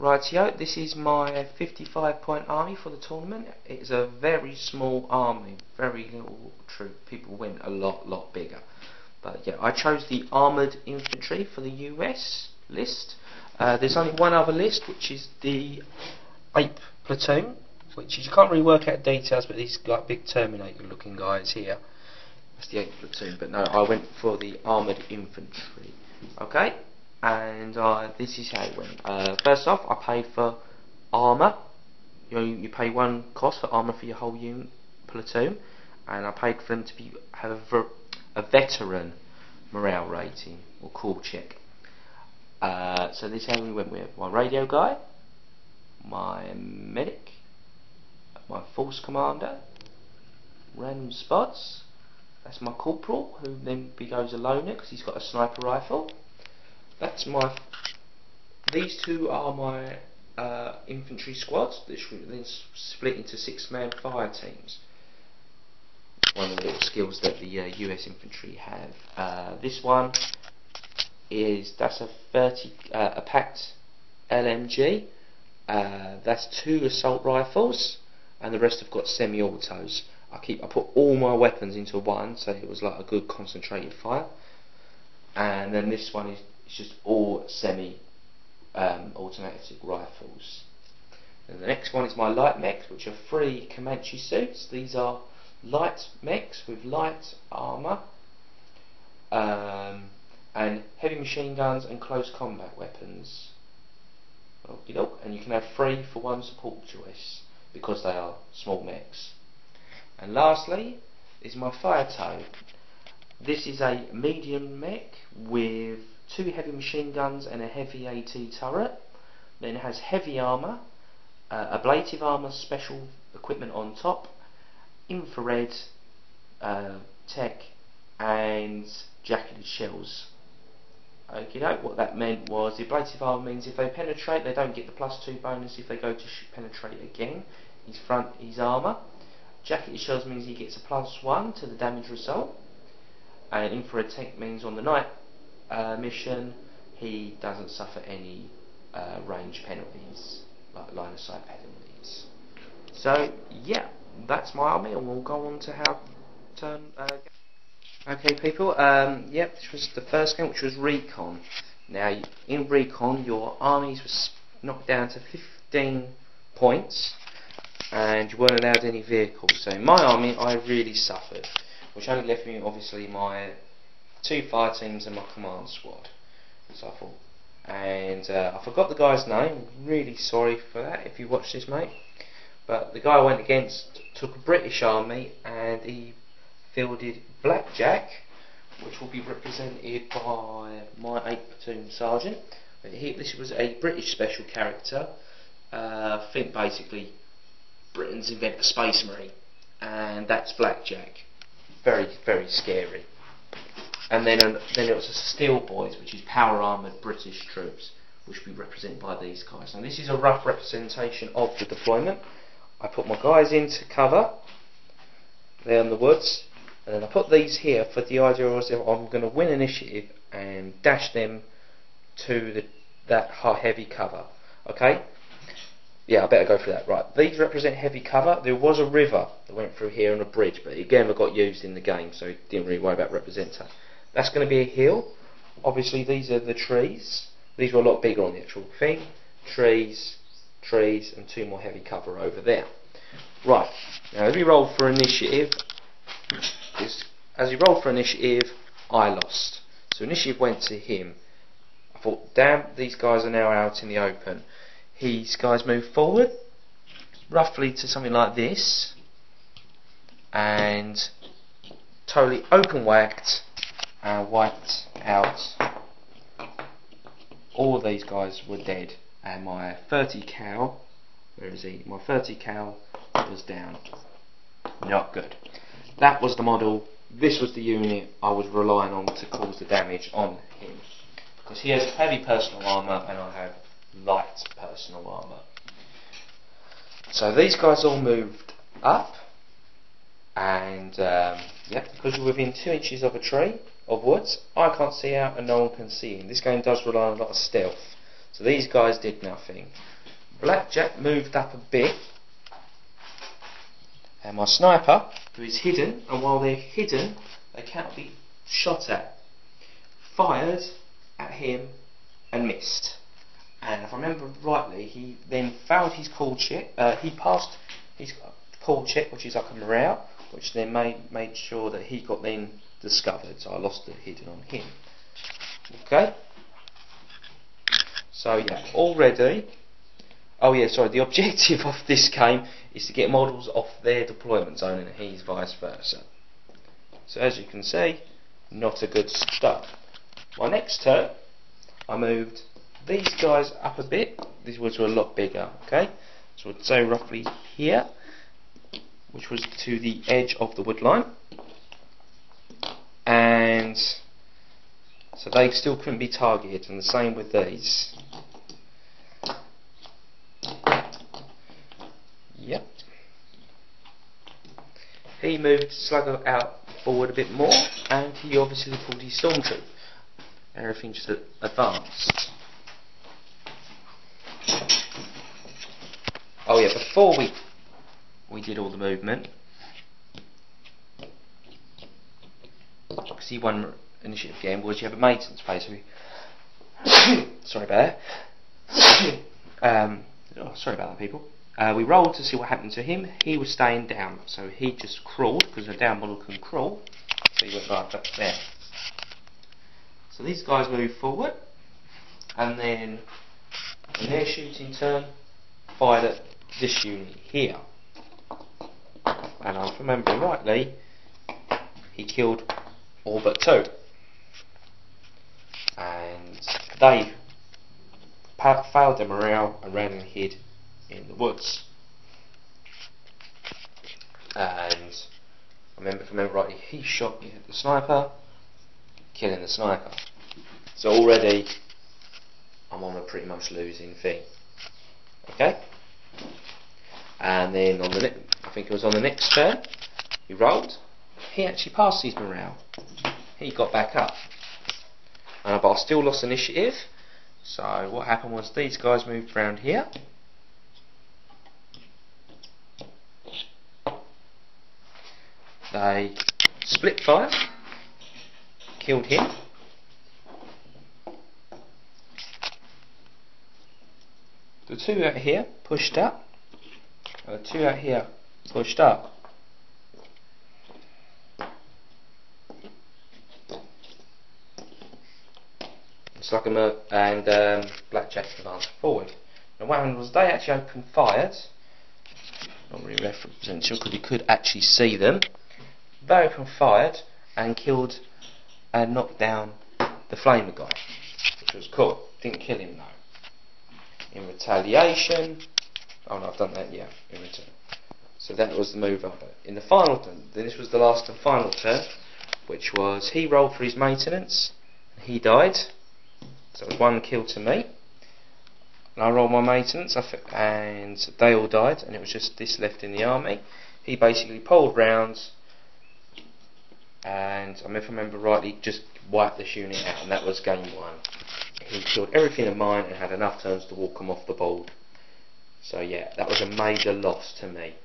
Rightio, this is my 55-point army for the tournament. It's a very small army, very little troop. People went a lot bigger. But yeah, I chose the armoured infantry for the US list. There's only one other list, which is the Ape platoon, which is, you can't really work out details, but these like big Terminator looking guys here. That's the Ape platoon, but no, I went for the armoured infantry. Okay? And this is how it went. First off, I paid for armour. You pay one cost for armour for your whole platoon, and I paid for them to have a veteran morale rating or call check. So this is how we went with my radio guy, my medic, my force commander, random spots. That's my corporal, who then goes a loner because he's got a sniper rifle. That's these two are my infantry squads, which then split into 6-man fire teams. One of the little skills that the US infantry have. This one that's a packed LMG. That's 2 assault rifles, and the rest have got semi-autos. I put all my weapons into one, so it was like a good concentrated fire. And then this one is just all semi-automatic rifles. And the next one is my light mechs, which are 3 Comanche suits. These are light mechs with light armour, and heavy machine guns and close combat weapons. And you can have 3 for 1 support choice because they are small mechs. And lastly is my fire tow. This is a medium mech with 2 heavy machine guns and a heavy AT turret. Then it has heavy armour, ablative armour special equipment on top, infrared tech, and jacketed shells. What that meant was the ablative armour means if they penetrate, they don't get the +2 bonus if they go to penetrate again. His armour. Jacketed shells means he gets a +1 to the damage result. And infrared tech means on the night mission he doesn't suffer any range penalties, like line of sight penalties. So yeah, that's my army, and we'll go on to how turn. Okay, people. Yep, this was the first game, which was recon. Now, in recon, your armies were knocked down to 15 points, and you weren't allowed any vehicles. So in my army, I really suffered, which only left me obviously my 2 fire teams and my command squad. So I thought, and I forgot the guy's name. Really sorry for that if you watch this, mate. But the guy I went against took a British army, and he fielded Blackjack, which will be represented by my 8th platoon sergeant. This was a British special character. I think basically Britain's invented the Space Marine, and that's Blackjack. Very scary. And then it was the Steel Boys, which is power armoured British troops, which will be represented by these guys. Now this is a rough representation of the deployment. I put my guys into cover there in the woods, and then I put these here for the idea of I'm going to win initiative and dash them to that heavy cover. Okay? Yeah, I better go for that. Right, these represent heavy cover. There was a river that went through here and a bridge, but again it got used in the game, so didn't really worry about representation. That's going to be a hill. Obviously these are the trees. These were a lot bigger on the actual thing. Trees, and 2 more heavy cover over there. Right, now as we roll for initiative, I lost. So initiative went to him. I thought, damn, these guys are now out in the open. These guys move forward, roughly to something like this, and totally open whacked and wiped out. All of these guys were dead, and my 30 cal, where is he? My 30 cal was down. Not good. That was the model. This was the unit I was relying on to cause the damage on him, because he has heavy personal armour and I have light personal armour. So these guys all moved up, and because you're within 2 inches of a tree of woods, I can't see out and no one can see in. This game does rely on a lot of stealth, so these guys did nothing. Blackjack moved up a bit, and my sniper, who is hidden, and while they're hidden they cannot be shot at, fired at him and missed. And if I remember rightly, he then failed his call check. He passed his call check, which is like a morale, which then made sure that he got then discovered. So I lost the hidden on him. Okay. So yeah, already. Oh yeah, sorry. The objective of this game is to get models off their deployment zone, and he's vice versa. So as you can see, not a good start. My next turn, I moved these guys up a bit. These ones were a lot bigger. Okay, so I'd say roughly here, which was to the edge of the wood line, and so they still couldn't be targeted, and the same with these. Yep. He moved Slugger out forward a bit more, and he obviously pulled his Stormtroop. Everything just advanced. Oh yeah, before we did all the movement, because he won initiative game, was you have a maintenance phase. Sorry about that. Sorry about that, people. We rolled to see what happened to him. He was staying down, so he just crawled, because a down model can crawl, so he went right up there. So these guys moved forward, and then in their shooting turn, fired at this unit here. And if I remember rightly, he killed all but two. And they failed their morale and ran and hid in the woods. And if I remember rightly, he shot me at the sniper, killing the sniper. So already I'm on a pretty much losing thing. Okay? And then on the I think it was on the next turn, he rolled. He actually passed his morale. He got back up. But I still lost initiative. So what happened was these guys moved around here. They split fire, killed him. The two out here pushed up, and the two out here pushed up. Slugger and Blackjack advanced forward. And what happened was they actually opened fires. Not really referential because you could actually see them. They opened fired and killed and knocked down the flamer guy, which was cool. Didn't kill him though. In retaliation, oh no, I've done that, yeah, in return. So that was the move over. In the final turn, then this was the last and final turn, which was he rolled for his maintenance, and he died. So it was one kill to me. And I rolled my maintenance, and they all died, and it was just this left in the army. He basically pulled rounds, and if I remember rightly, just wiped this unit out, and that was game one. He killed everything of mine and had enough turns to walk them off the board. So yeah, that was a major loss to me.